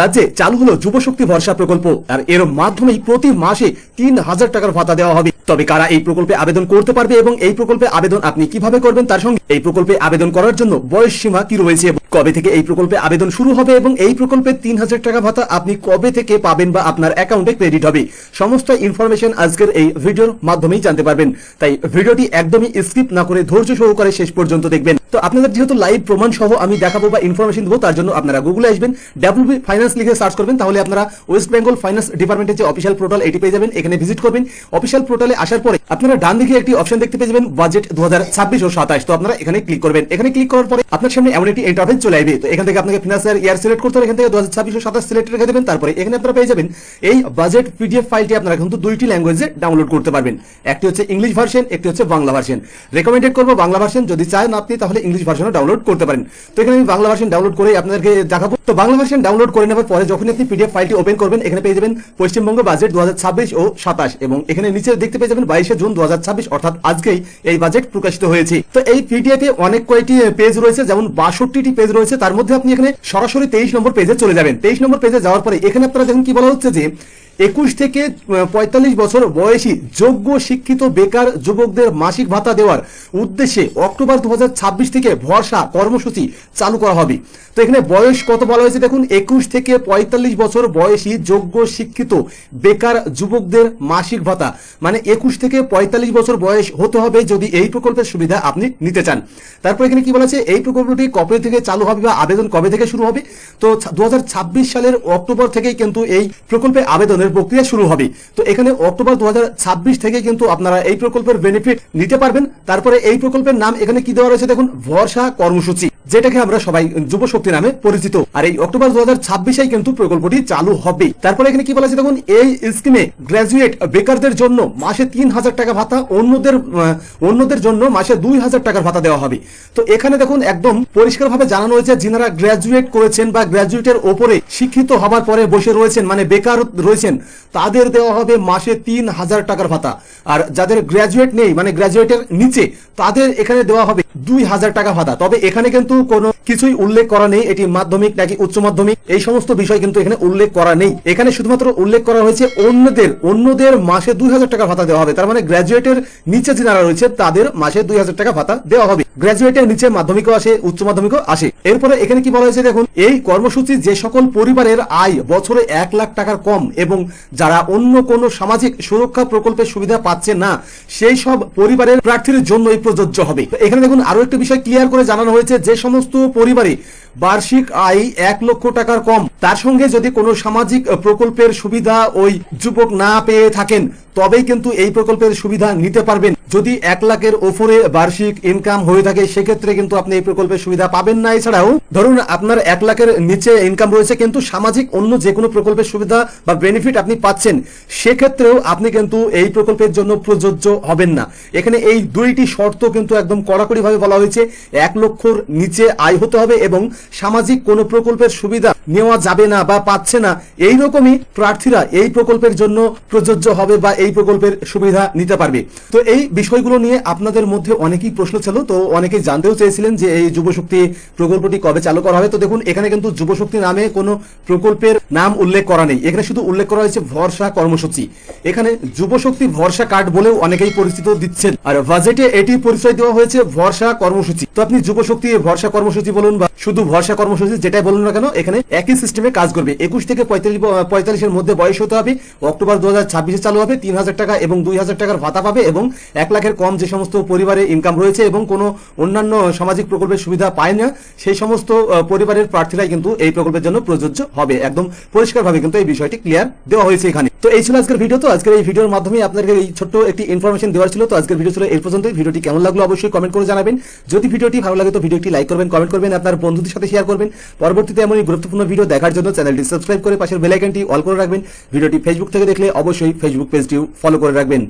রাজ্যে চালু হলো যুবশক্তি ভরসা প্রকল্প। আর এর মাধ্যমেই প্রতি মাসে ৩,০০০ টাকার ভাতা দেওয়া হবে। তবে কারা এই প্রকল্পে আবেদন করতে পারবে এবং এই প্রকল্পে আবেদন আপনি কিভাবে করবেন, তার সঙ্গে এই প্রকল্পে আবেদন করার জন্য বয়স সীমা কি রয়েছে, কবে থেকে এই প্রকল্পে আবেদন শুরু হবে এবং এই প্রকল্পে ৩,০০০ টাকা ভাতা আপনি কবে থেকে পাবেন বা আপনার অ্যাকাউন্টে ক্রেডিট হবে, সমস্ত ইনফরমেশন আজকের এই ভিডিওর মাধ্যমেই জানতে পারবেন। তাই ভিডিওটি একদমই স্কিপ না করে ধৈর্য সহকারে শেষ পর্যন্ত দেখবেন। তো আপনাদের যেহেতু লাইভ প্রমাণ সহ আমি দেখাবো বা ইনফরমেশন দেবো, তার জন্য আপনারা গুগলে আসবেন, ডাব্লিউবি ফাইন্যান্স লিখে সার্চ করবেন, তাহলে আপনারা ওয়েস্ট বেঙ্গল ফাইন্যান্স ডিপার্টমেন্টের যে অফিসিয়াল পোর্টাল এটি পেয়ে যাবেন। এখানে ভিজিট করবেন। অফিসিয়াল পোর্টালে আসার পরে আপনারা ডান দিকে একটি অপশন দেখতে পেয়ে যাবেন, বাজেট 2026 ও 27। তো আপনারা এখানে ক্লিক করবেন। এখানে ক্লিক করার পরে আপনার সামনে এমন একটি ইন্টারফেস চলে আসবে। তো এখান থেকে আপনাকে ফিনান্সিয়াল ইয়ার সিলেক্ট করতে হবে। এখান থেকে 2026 ও 27 সিলেক্ট রেখে দেবেন। তারপরে এখানে আপনারা পেয়ে যাবেন এই বাজেট পিডিএফ ফাইলটি আপনারা কিন্তু দুইটি ল্যাঙ্গুয়েজে ডাউনলোড করতে পারবেন। একটি হচ্ছে ইংলিশ ভার্সন, একটি হচ্ছে বাংলা ভার্সন। রেকমেন্ডেড করবো বাংলা ভার্সন, যদি চান আপনি তাহলে ইংলিশ ভার্সনও ডাউনলোড করতে পারেন। তো এখানে আমি বাংলা ভার্সন ডাউনলোড করে আপনাদেরকে দেখাবো। তো বাংলা ভার্সন ডাউনলোড করে নেওয়ার পরে যখন আপনি পিডিএফ ফাইলটি ওপেন করবেন, এখানে পেয়ে যাবেন পশ্চিমবঙ্গ বাজেট 2026 ও 27 এবং এখানে নিচে দেখতে পেয়ে যাবেন 22 জুন 2026, অর্থাৎ আজকেই এই বাজেট প্রকাশিত হয়েছে। তো এই পিডিএফে অনেক কয়েকটি পেজ রয়েছে, যেমন 62টি পেজ রয়েছে। তার মধ্যে আপনি এখানে সরাসরি 23 নম্বর পেজে চলে যাবেন। 23 নম্বর পেজে যাওয়ার পরে এখানে আপনারা দেখুন কি বলা হচ্ছে যে 21 থেকে 45 বছর বয়সী যোগ্য শিক্ষিত বেকার যুবকদের মাসিক ভাতা দেওয়ার উদ্দেশ্যে অক্টোবর 2026 থেকে ভরসা কর্মসূচি চালু করা হবে। তো এখানে বয়স কত বলা হয়েছে দেখুন, 21 থেকে 45 বছর বয়সী যোগ্য শিক্ষিত বেকার যুবকদের মাসিক ভাতা, মানে 21 থেকে 45 বছর বয়স হতে হবে যদি এই প্রকল্পের সুবিধা আপনি নিতে চান। তারপর এখানে কি বলা আছে, এই প্রকল্পটি কবে থেকে চালু হবে বা আবেদন কবে থেকে শুরু হবে। তো 2026 সালের অক্টোবর থেকেই কিন্তু এই প্রকল্পে আবেদনের প্রক্রিয়া শুরু হবে। তো এখানে অক্টোবর 2026 থেকে কিন্তু আপনারা এই প্রকল্পের বেনিফিট নিতে পারবেন। তারপরে এই প্রকল্পের নাম এখানে কি দেওয়া রয়েছে দেখুন, ভরসা কর্মসূচি, যেটাকে আমরা সবাই যুবশক্তি নামে পরিচিত। আর এই অক্টোবর 2026 কিন্তু প্রকল্পটি চালু হবে। তারপরে এখানে কি বলা আছে দেখুন, এই স্কিমে গ্রাজুয়েট বেকারদের জন্য মাসে 3,000 টাকা ভাতা, অন্যদের জন্য মাসে 2,000 টাকার ভাতা দেওয়া হবে। তো এখানে দেখুন একদম পরিষ্কারভাবে জানানো হয়েছে, যিনারা গ্রাজুয়েট করেছেন বা গ্রাজুয়েটের ওপরে শিক্ষিত হবার পরে বসে রয়েছেন, মানে বেকার রয়েছেন, তাদের দেওয়া হবে মাসে 3,000 টাকার ভাতা। আর যাদের গ্রাজুয়েট নেই, মানে গ্রাজুয়েটের নিচে, তাদের এখানে দেওয়া হবে 2,000 টাকা ভাতা। তবে এখানে কিন্তু কোনো কিছুই উল্লেখ করা নেই এটি মাধ্যমিক নাকি উচ্চ মাধ্যমিক, এই সমস্ত বিষয় কিন্তু এখানে উল্লেখ করা নেই। এখানে শুধুমাত্র উল্লেখ করা হয়েছে অন্যদের মাসে 2,000 টাকা ভাতা দেওয়া হবে। তার মানে গ্রাজুয়েটের নিচে যারা রয়েছে তাদের মাসে 2,000 টাকা ভাতা দেওয়া হবে। গ্রাজুয়েটের নিচে মাধ্যমিকও আসে, উচ্চ মাধ্যমিকও আসে। এরপরে এখানে কি বলা হয়েছে দেখুন, এই কর্মসূচি যে সকল পরিবারের আয় বছরে 1 লাখ টাকার কম এবং যারা অন্য কোনো সামাজিক সুরক্ষা প্রকল্পের সুবিধা পাচ্ছে না, সেই সব পরিবারের প্রার্থীর জন্যই প্রযোজ্য হবে। এখানে দেখুন আরো একটা বিষয় ক্লিয়ার করে জানানো হয়েছে, যে সমস্ত পরিবারে বার্ষিক আয় 1 লক্ষ টাকার কম, তার সঙ্গে যদি কোনো সামাজিক প্রকল্পের সুবিধা ওই যুবক না পেয়ে থাকেন, তবেই কিন্তু এই প্রকল্পের সুবিধা নিতে পারবেন। যদি 1 লাখের ওপরে বার্ষিক ইনকাম হয়ে থাকে, সেক্ষেত্রে কিন্তু আপনি এই প্রকল্পের সুবিধা পাবেন না। এছাড়াও ধরুন আপনার 1 লাখের নিচে ইনকাম রয়েছে কিন্তু সামাজিক অন্য যে কোনো প্রকল্পের সুবিধা বা বেনিফিট আপনি পাচ্ছেন, সেক্ষেত্রেও আপনি কিন্তু এই প্রকল্পের জন্য প্রযোজ্য হবেন না। এখানে এই দুইটি শর্ত কিন্তু একদম কড়াকড়ি ভাবে বলা হয়েছে, 1 লক্ষর নিচে আয় হতে হবে এবং সামাজিক কোনো প্রকল্পের সুবিধা নেওয়া যাবে না বা পাচ্ছে না, এইরকমই প্রার্থীরা এই প্রকল্পের জন্য প্রযোজ্য হবে বা এই প্রকল্পের সুবিধা নিতে পারবে। তো এই বিষয়গুলো নিয়ে আপনাদের মধ্যে অনেকেই প্রশ্ন ছিল, তো অনেকেই জানতেও চেয়েছিলেন যে এই যুবশক্তি প্রকল্পটি কবে চালু করা হবে। তো দেখুন এখানে কিন্তু যুবশক্তি নামে কোনো প্রকল্পের নাম উল্লেখ করা নেই, এখানে শুধু উল্লেখ করা হয়েছে ভরসা কর্মসূচি। এখানে যুবশক্তি ভরসা কার্ড বলেও অনেকেই পরিচিত দিচ্ছেন, আর বাজেটে এটি পরিচয় দেওয়া হয়েছে ভরসা কর্মসূচি। তো আপনি যুবশক্তি ভরসা কর্মসূচি বলুন বা শুধু ভরসা কর্মসূচি যেটাই বলুন না কেন, এখানে একই সিস্টেমে কাজ করবে। 21 থেকে 45 এর মধ্যে বয়স হতে হবে, অক্টোবর 2026 চালু হবে, 3,000 টাকা এবং 2,000 টাকার ভাতা পাবে এবং 1 লাখের কম যে সমস্ত পরিবারের ইনকাম রয়েছে এবং কোনো অন্যান্য সামাজিক প্রকল্পের সুবিধা পায় না, সেই সমস্ত পরিবারের প্রার্থীরাই কিন্তু এই প্রকল্পের জন্য প্রযোজ্য হবে। একদম পরিষ্কারভাবে কিন্তু এই বিষয়টি ক্লিয়ার দেওয়া হয়েছে এখানে। তো এই ছিল আজকের ভিডিও। তো আজকের এই ভিডিওর মাধ্যমে আপনাদের এই ছোট্ট একটি ইনফরমেশন দেওয়ার ছিল। তো আজকের ভিডিও ছিল এই পর্যন্তই। ভিডিওটি কেমন লাগলো অবশ্যই কমেন্ট করে জানাবেন। যদি ভিডিওটি ভালো লাগে তো ভিডিওটি লাইক করবেন, কমেন্ট করবেন, আপনার বন্ধুদের সাথে শেয়ার করবেন। পরবর্তীতে এমনই গুরুত্বপূর্ণ ভিডিও দেখার জন্য চ্যানেলটি সাবস্ক্রাইব করে পাশের বেল আইকনটি অল করে রাখবেন। ভিডিওটি ফেসবুক থেকে দেখলে অবশ্যই ফেসবুক পেজটিও ফলো করে রাখবেন।